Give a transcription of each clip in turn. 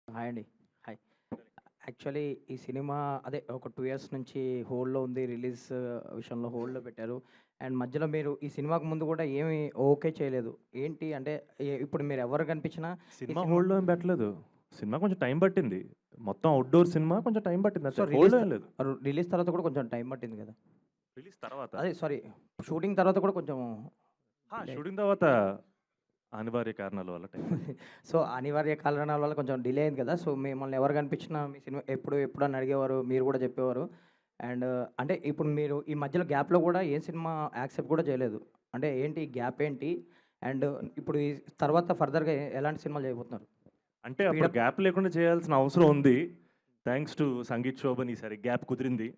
Hi అండి. Hi. Actually ఈ cinema అదే ఒక 2 ఇయర్స్ నుంచి హోల్డ్‌లో ఉంది. రిలీజ్ విషయంలో హోల్డ్‌లో పెట్టారు. అండ్ మధ్యలో మీరు ఈ సినిమాకు ముందు కూడా ఏమి ఓకే చేయలేదు. ఏంటి అంటే ఇప్పుడు మీరు ఎవరు కనిపించినా ఈ సినిమా సినిమా హోల్డ్‌లో ఏం పెట్టలేదు. సినిమా కొంచెం టైం పట్టింది. మొత్తం ఔట్‌డోర్ సినిమా కొంచెం టైం పట్టింది సో అంతే. హోల్డ్‌లో ఏం లేదు. రిలీజ్ తర్వాత కూడా కొంచెం టైం పట్టింది కదా! రిలీజ్ తర్వాత అదే సారీ షూటింగ్ తర్వాత కూడా కొంచెం డిలే షూటింగ్ తర్వాత అనివార్య కారణాల వల్ల టైం పట్టింది. సో అనివార్య కారణాల వల్ల కొంచెం డిలే అయింది కదా! సో మిమ్మల్ని ఎవరు కనిపించినా మీ సినిమా ఎప్పుడు అని అడిగేవారు. మీరు కూడా చెప్పేవారు. అండ్ అంటే ఇప్పుడు మీరు ఈ మధ్యలో గ్యాప్‌లో కూడా ఏ సినిమా యాక్సెప్ట్ కూడా చేయలేదు. అంటే ఏంటి గ్యాప్ ఏంటి? అండ్ ఇప్పుడు ఈ తర్వాత ఫర్దర్‌గా ఎలాంటి సినిమాలు చేయబోతున్నారు? అంటే అప్పుడు స్పీడప్ గ్యాప్ లేకుండా చేయాల్సిన అవసరం ఉంది. థాంక్స్ టు సంగీత్ శోభన్ ఈసారి గ్యాప్ కుదిరింది.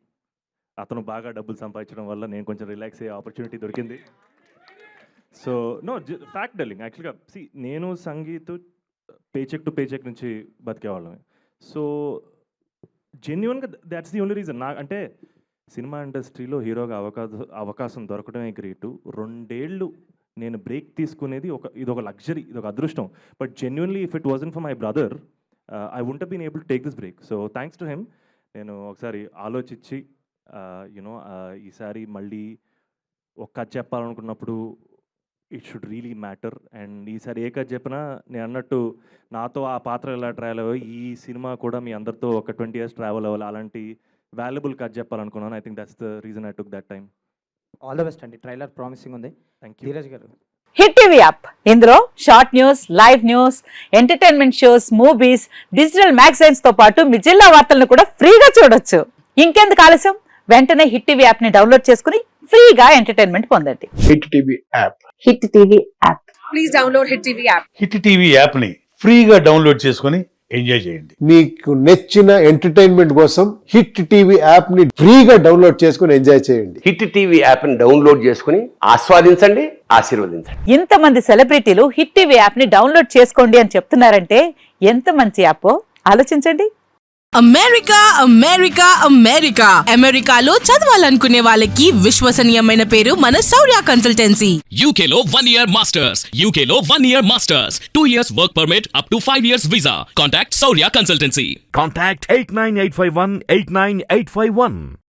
అతను బాగా డబ్బులు సంపాదించడం వల్ల నేను కొంచెం రిలాక్స్ అయ్యే ఆపర్చునిటీ దొరికింది. సో నో ఫ్యాక్ట్ టెల్లింగ్ యాక్చువల్‌గా నేను సంగీత్ పేచెక్ టు పేచెక్ నుంచి బతికేవాళ్ళమే. సో జెన్యూన్‌గా థాట్స్ ది ఓన్లీ రీజన్. అంటే సినిమా ఇండస్ట్రీలో హీరోగా అవకాశం దొరకడమే గ్రేటు. 2 ఏళ్ళు నేను బ్రేక్ తీసుకునేది ఇదొక లగ్జరీ, ఇదొక అదృష్టం. But genuinely if it wasn't for my brother I wouldn't have been able to take this break. So thanks to him. నేను ఒకసారి ఆలోచించి ఈసారి మళ్ళీ ఒక కథ చెప్పాలనుకున్నప్పుడు it should really matter. And ఈసారి ఏ కథ చెప్పినా నేను అన్నట్టు నాతో ఆ పాత్ర ఎలా ట్రావెల్ అవ్వాలో ఈ సినిమా కూడా మీ అందరితో ఒక 20 ఇయర్స్ ట్రావెల్ అవ్వాలి. అలాంటి వాల్యుబుల్ కథ చెప్పాలనుకున్నాను. I think that's the reason I took that time. All the best అండి. ట్రైలర్ ప్రామిసింగ్ ఉంది. Thank you. Dheeraj garu hit TV app ఇందులో short news, live news, entertainment shows, movies, digital magazines తో పాటు మీ జిల్లా వార్తలను కూడా ఫ్రీగా చూడొచ్చు. ఇంకెందుకు ఆలస్యం, వెంటనే హిట్ టీవీ యాప్ ని డౌన్లోడ్ చేసుకుని ఫ్రీగా ఎంటర్టైన్మెంట్ పొందండి. Hit TV app. Hit TV app. Please download Hit TV app. Hit TV యాప్ని ఫ్రీగా డౌన్లోడ్ చేసుకొని ఎంజాయ్ చేయండి. మీకు నచ్చిన ఎంటర్టైన్మెంట్ కోసం హిట్ టీవీ యాప్ ని ఫ్రీగా డౌన్లోడ్ చేసుకుని ఎంజాయ్ చేయండి. హిట్ టీవీ యాప్ని డౌన్లోడ్ చేసుకుని ఆస్వాదించండి, ఆశీర్వదించండి. ఇంతమంది సెలబ్రిటీలు హిట్ టీవీ యాప్ ని డౌన్లోడ్ చేసుకోండి అని చెప్తున్నారంటే ఎంత మంచి యాప్ ఆలోచించండి. అమెరికాలో చదవాలనుకునే వాళ్ళకి విశ్వసనీయమైన పేరు మన శౌర్య కన్సల్టెన్సీ. UK లో 1 year masters. UK లో 1 year masters. 2 years work permit up to 5 years visa. Contact Saurya Consultancy. Contact 89851 89851.